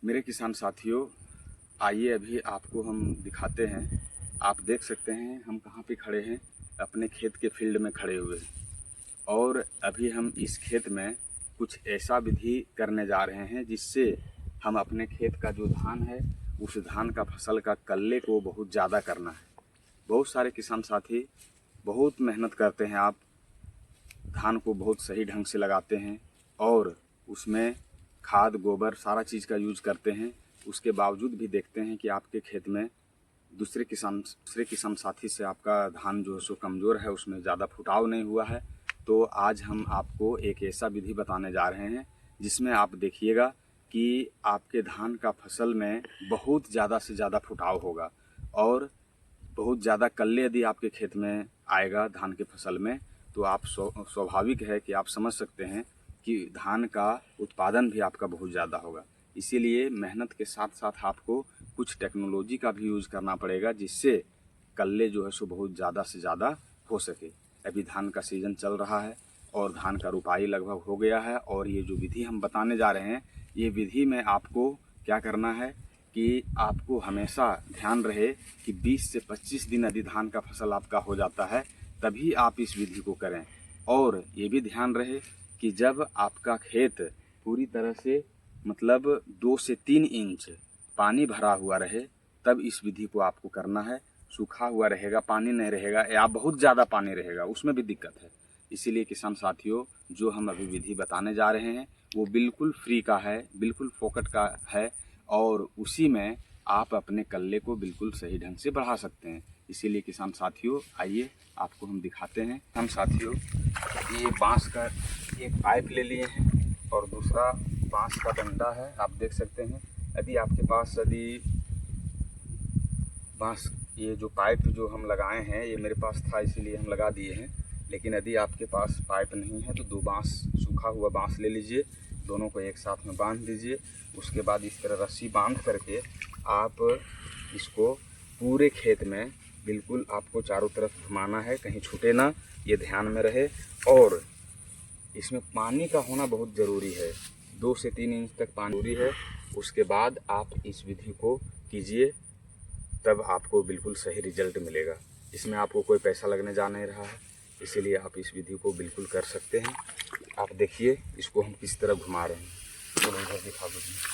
मेरे किसान साथियों, आइए अभी आपको हम दिखाते हैं। आप देख सकते हैं हम कहाँ पे खड़े हैं। अपने खेत के फील्ड में खड़े हुए हैं और अभी हम इस खेत में कुछ ऐसा विधि करने जा रहे हैं जिससे हम अपने खेत का जो धान है उस धान का फसल का कल्ले को बहुत ज़्यादा करना है। बहुत सारे किसान साथी बहुत मेहनत करते हैं, आप धान को बहुत सही ढंग से लगाते हैं और उसमें खाद गोबर सारा चीज़ का यूज करते हैं। उसके बावजूद भी देखते हैं कि आपके खेत में दूसरे किसान साथी से आपका धान जो है सो कमज़ोर है, उसमें ज़्यादा फुटाव नहीं हुआ है। तो आज हम आपको एक ऐसा विधि बताने जा रहे हैं जिसमें आप देखिएगा कि आपके धान का फसल में बहुत ज़्यादा से ज़्यादा फुटाव होगा और बहुत ज़्यादा कल्ले यदि आपके खेत में आएगा धान के फसल में तो आप स्वाभाविक है कि आप समझ सकते हैं कि धान का उत्पादन भी आपका बहुत ज़्यादा होगा। इसीलिए मेहनत के साथ साथ आपको कुछ टेक्नोलॉजी का भी यूज़ करना पड़ेगा जिससे कल्ले जो है सो बहुत ज़्यादा से ज़्यादा हो सके। अभी धान का सीज़न चल रहा है और धान का रुपाई लगभग हो गया है और ये जो विधि हम बताने जा रहे हैं, ये विधि में आपको क्या करना है कि आपको हमेशा ध्यान रहे कि 20 से 25 दिन यदि धान का फसल आपका हो जाता है तभी आप इस विधि को करें। और ये भी ध्यान रहे कि जब आपका खेत पूरी तरह से मतलब 2 से 3 इंच पानी भरा हुआ रहे तब इस विधि को आपको करना है। सूखा हुआ रहेगा, पानी नहीं रहेगा या बहुत ज़्यादा पानी रहेगा, उसमें भी दिक्कत है। इसीलिए किसान साथियों, जो हम अभी विधि बताने जा रहे हैं वो बिल्कुल फ्री का है, बिल्कुल फोकट का है और उसी में आप अपने कल्ले को बिल्कुल सही ढंग से बढ़ा सकते हैं। इसीलिए किसान साथियों, आइए आपको हम दिखाते हैं। हम साथियों ये बांस का एक पाइप ले लिए हैं और दूसरा बांस का डंडा है, आप देख सकते हैं। यदि आपके पास बांस ये जो पाइप जो हम लगाए हैं ये मेरे पास था इसीलिए हम लगा दिए हैं, लेकिन यदि आपके पास पाइप नहीं है तो 2 बांस, सूखा हुआ बांस ले लीजिए, दोनों को एक साथ में बांध दीजिए। उसके बाद इस तरह रस्सी बांध करके आप इसको पूरे खेत में बिल्कुल आपको चारों तरफ घुमाना है, कहीं छूटे ना, ये ध्यान में रहे। और इसमें पानी का होना बहुत ज़रूरी है, 2 से 3 इंच तक पानी जरूरी है। उसके बाद आप इस विधि को कीजिए, तब आपको बिल्कुल सही रिजल्ट मिलेगा। इसमें आपको कोई पैसा लगने जा नहीं रहा है, इसीलिए आप इस विधि को बिल्कुल कर सकते हैं। आप देखिए इसको हम किस तरह घुमा रहे हैं, तो इधर दिखा दीजिए।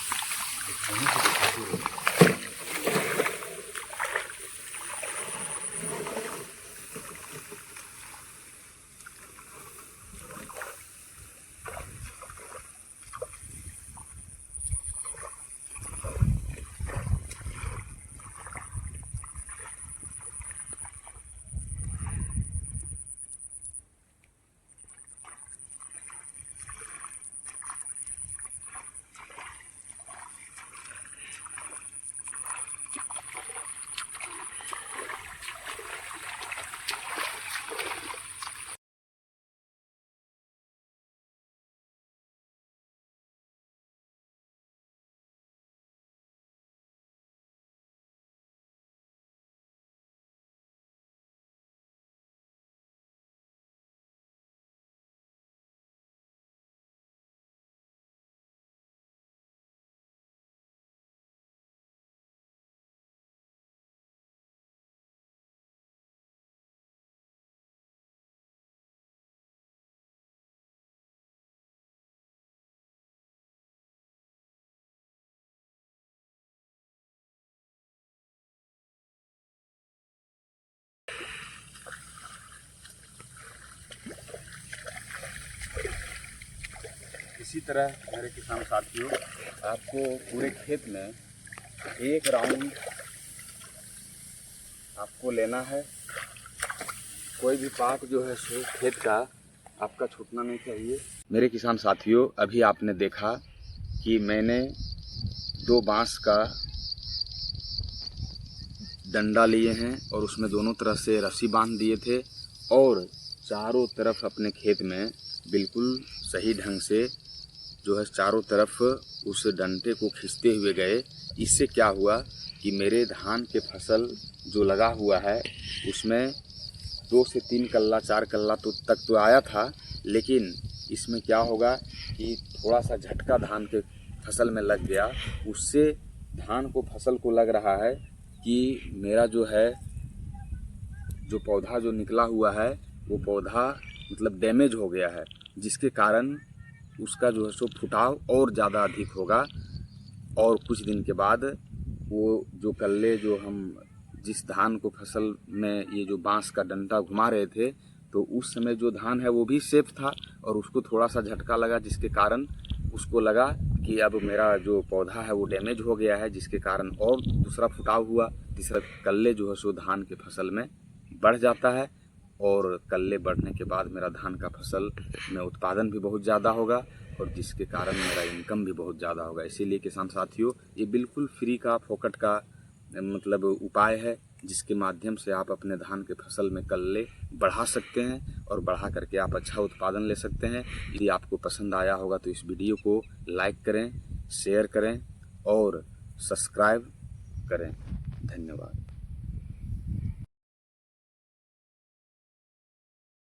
इसी तरह मेरे किसान साथियों, आपको पूरे खेत में एक राउंड आपको लेना है। कोई भी पार्ट जो है सो खेत का आपका छूटना नहीं चाहिए। मेरे किसान साथियों, अभी आपने देखा कि मैंने 2 बांस का डंडा लिए हैं और उसमें दोनों तरफ से रस्सी बांध दिए थे और चारों तरफ अपने खेत में बिल्कुल सही ढंग से जो है चारों तरफ उस डंडे को खींचते हुए गए। इससे क्या हुआ कि मेरे धान के फसल जो लगा हुआ है उसमें 2 से 3 कल्ला 4 कल्ला तक तो आया था, लेकिन इसमें क्या होगा कि थोड़ा सा झटका धान के फसल में लग गया, उससे धान को फसल को लग रहा है कि मेरा जो है जो पौधा जो निकला हुआ है वो पौधा मतलब डैमेज हो गया है, जिसके कारण उसका जो है सो फुटाव और ज़्यादा अधिक होगा। और कुछ दिन के बाद वो जो कल्ले जो हम जिस धान को फसल में ये जो बांस का डंडा घुमा रहे थे, तो उस समय जो धान है वो भी सेफ था और उसको थोड़ा सा झटका लगा, जिसके कारण उसको लगा कि अब मेरा जो पौधा है वो डैमेज हो गया है, जिसके कारण और दूसरा फुटाव हुआ। तीसरा कल्ले जो है सो धान के फसल में बढ़ जाता है और कल्ले बढ़ने के बाद मेरा धान का फसल में उत्पादन भी बहुत ज़्यादा होगा और जिसके कारण मेरा इनकम भी बहुत ज़्यादा होगा। इसीलिए किसान साथियों, ये बिल्कुल फ्री का फोकट का मतलब उपाय है, जिसके माध्यम से आप अपने धान के फसल में कल्ले बढ़ा सकते हैं और बढ़ा करके आप अच्छा उत्पादन ले सकते हैं। यदि आपको पसंद आया होगा तो इस वीडियो को लाइक करें, शेयर करें और सब्सक्राइब करें। धन्यवाद।